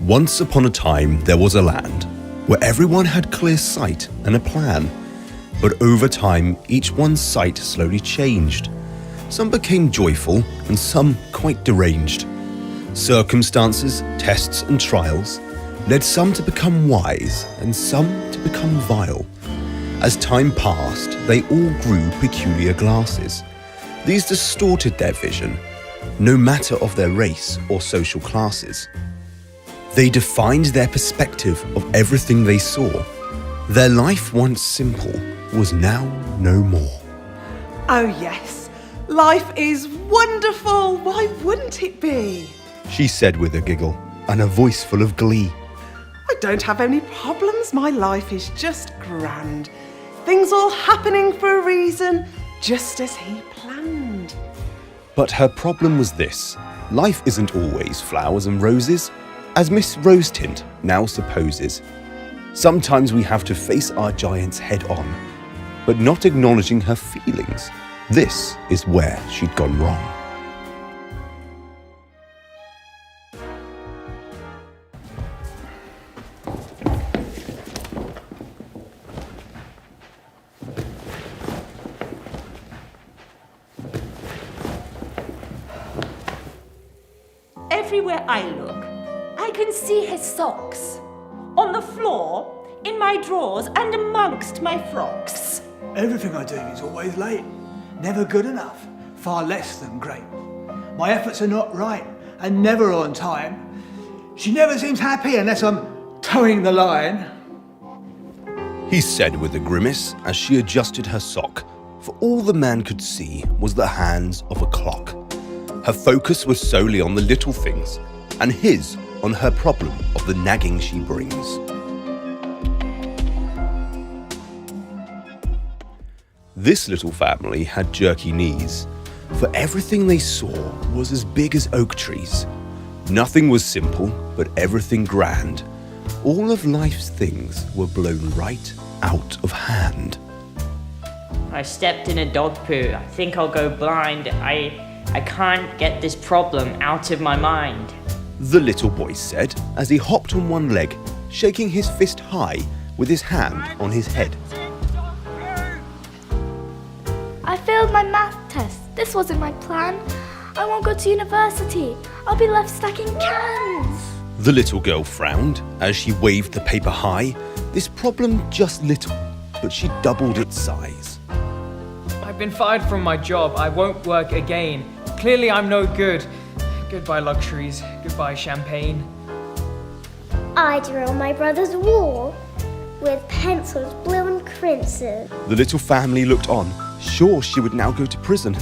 Once upon a time, there was a land where everyone had clear sight and a plan. But over time, each one's sight slowly changed. Some became joyful and some quite deranged. Circumstances, tests and trials led some to become wise and some to become vile. As time passed, they all grew peculiar glasses. These distorted their vision, no matter of their race or social classes. They defined their perspective of everything they saw. Their life, once simple, was now no more. Oh yes, life is wonderful, why wouldn't it be? She said with a giggle and a voice full of glee. I don't have any problems, my life is just grand. Things all happening for a reason, just as he planned. But her problem was this: life isn't always flowers and roses, as Miss Rosetint now supposes. Sometimes we have to face our giants head on, but not acknowledging her feelings. This is where she'd gone wrong. Everywhere I look, I can see his socks. On the floor, in my drawers, and amongst my frocks. Everything I do is always late. Never good enough. Far less than great. My efforts are not right and never on time. She never seems happy unless I'm towing the line. He said with a grimace as she adjusted her sock, for all the man could see was the hands of a clock. Her focus was solely on the little things, and his on her problem of the nagging she brings. This little family had jerky knees, for everything they saw was as big as oak trees. Nothing was simple, but everything grand. All of life's things were blown right out of hand. I stepped in a dog poo. I think I'll go blind. I can't get this problem out of my mind. The little boy said as he hopped on one leg, shaking his fist high with his hand on his head. I failed my math test. This wasn't my plan. I won't go to university. I'll be left stacking cans. The little girl frowned as she waved the paper high. This problem just little, but she doubled its size. I've been fired from my job. I won't work again. Clearly I'm no good. Goodbye luxuries. Goodbye champagne. I drew on my brother's wall with pencils blue and crimson. The little family looked on, sure she would now go to prison.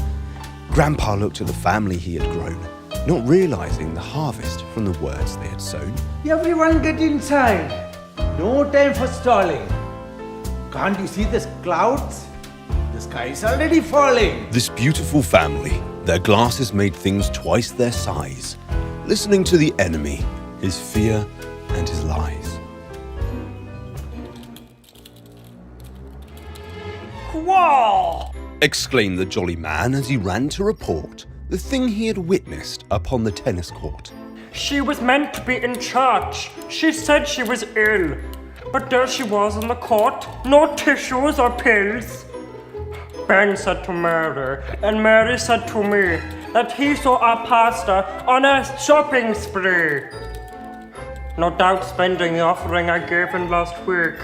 Grandpa looked at the family he had grown, not realizing the harvest from the words they had sown. Everyone get inside. No time for stalling. Can't you see the clouds? The sky is already falling. This beautiful family, their glasses made things twice their size, listening to the enemy, his fear and his lies. Quah! Exclaimed the jolly man as he ran to report the thing he had witnessed upon the tennis court. She was meant to be in church. She said she was ill. But there she was in the court, no tissues or pills. Ben said to Mary, and Mary said to me, that he saw our pastor on a shopping spree. No doubt spending the offering I gave him last week.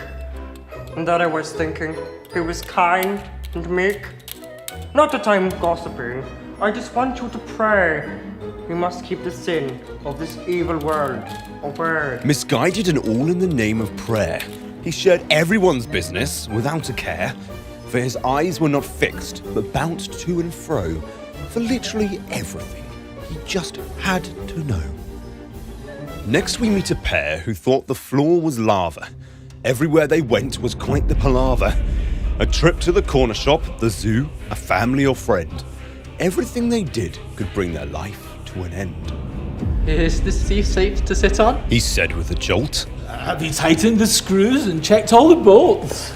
And that I was thinking, he was kind and meek. Not that I'm gossiping, I just want you to pray. We must keep the sin of this evil world away. Misguided and all in the name of prayer, he shared everyone's business without a care, for his eyes were not fixed, but bounced to and fro, for literally everything he just had to know. Next we meet a pair who thought the floor was lava. Everywhere they went was quite the palaver. A trip to the corner shop, the zoo, a family or friend. Everything they did could bring their life to an end. Is this seat safe to sit on? He said with a jolt. Have you tightened the screws and checked all the bolts?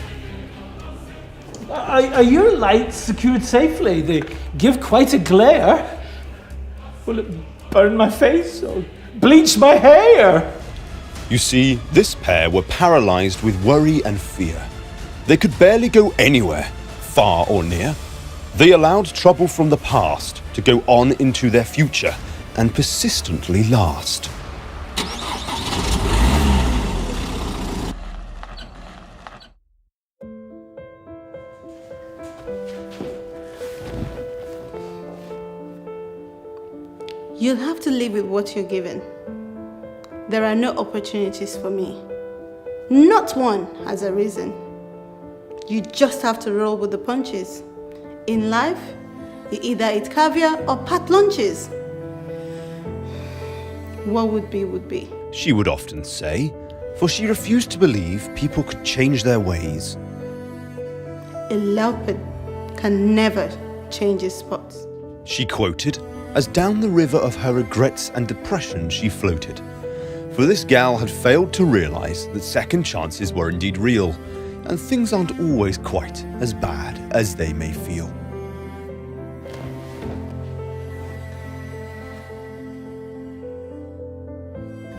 Are your lights secured safely? They give quite a glare. Will it burn my face or bleach my hair? You see, this pair were paralyzed with worry and fear. They could barely go anywhere, far or near. They allowed trouble from the past to go on into their future and persistently last. You'll have to live with what you're given. There are no opportunities for me. Not one has arisen. You just have to roll with the punches. In life, you either eat caviar or packed lunches. What would be, would be. She would often say, for she refused to believe people could change their ways. A leopard can never change his spots. She quoted, as down the river of her regrets and depression she floated. For this gal had failed to realise that second chances were indeed real, and things aren't always quite as bad as they may feel.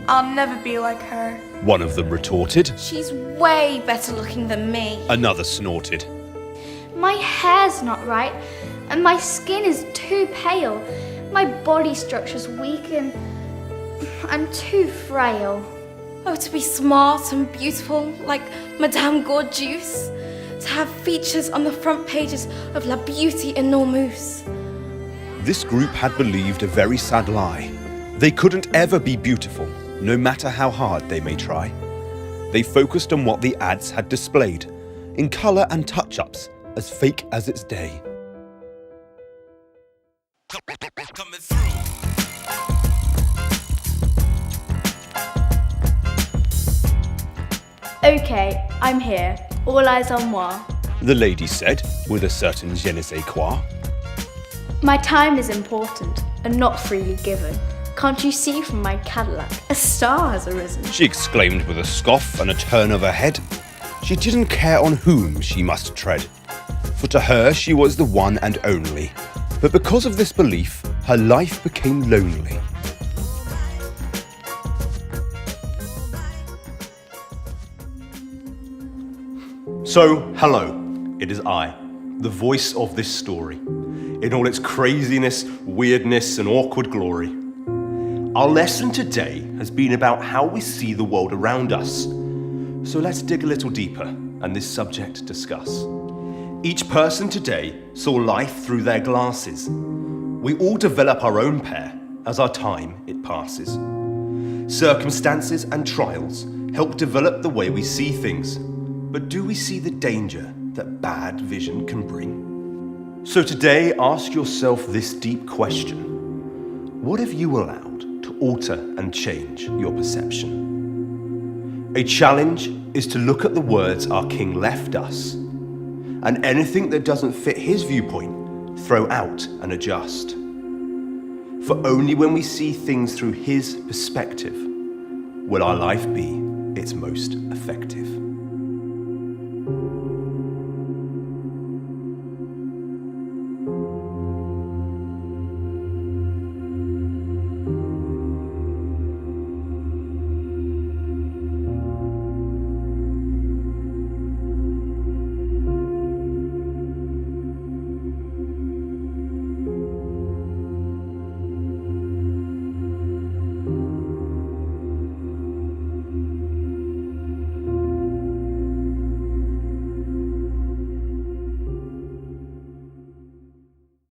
I'll never be like her. One of them retorted. She's way better looking than me. Another snorted. My hair's not right, and my skin is too pale. My body structure's weak and I'm too frail. Oh, to be smart and beautiful like Madame Gorgeous. To have features on the front pages of La Beauty et Normous. This group had believed a very sad lie. They couldn't ever be beautiful, no matter how hard they may try. They focused on what the ads had displayed, in colour and touch-ups, as fake as its day. Coming through. Okay, I'm here. All eyes on moi. The lady said, with a certain je ne sais quoi. My time is important and not freely given. Can't you see from my Cadillac? A star has arisen. She exclaimed with a scoff and a turn of her head. She didn't care on whom she must tread, for to her she was the one and only. But because of this belief, her life became lonely. So, hello, it is I, the voice of this story, in all its craziness, weirdness, and awkward glory. Our lesson today has been about how we see the world around us. So let's dig a little deeper and this subject discuss. Each person today saw life through their glasses. We all develop our own pair as our time it passes. Circumstances and trials help develop the way we see things. But do we see the danger that bad vision can bring? So today, ask yourself this deep question. What have you allowed to alter and change your perception? A challenge is to look at the words our King left us, and anything that doesn't fit his viewpoint, throw out and adjust. For only when we see things through his perspective will our life be its most effective.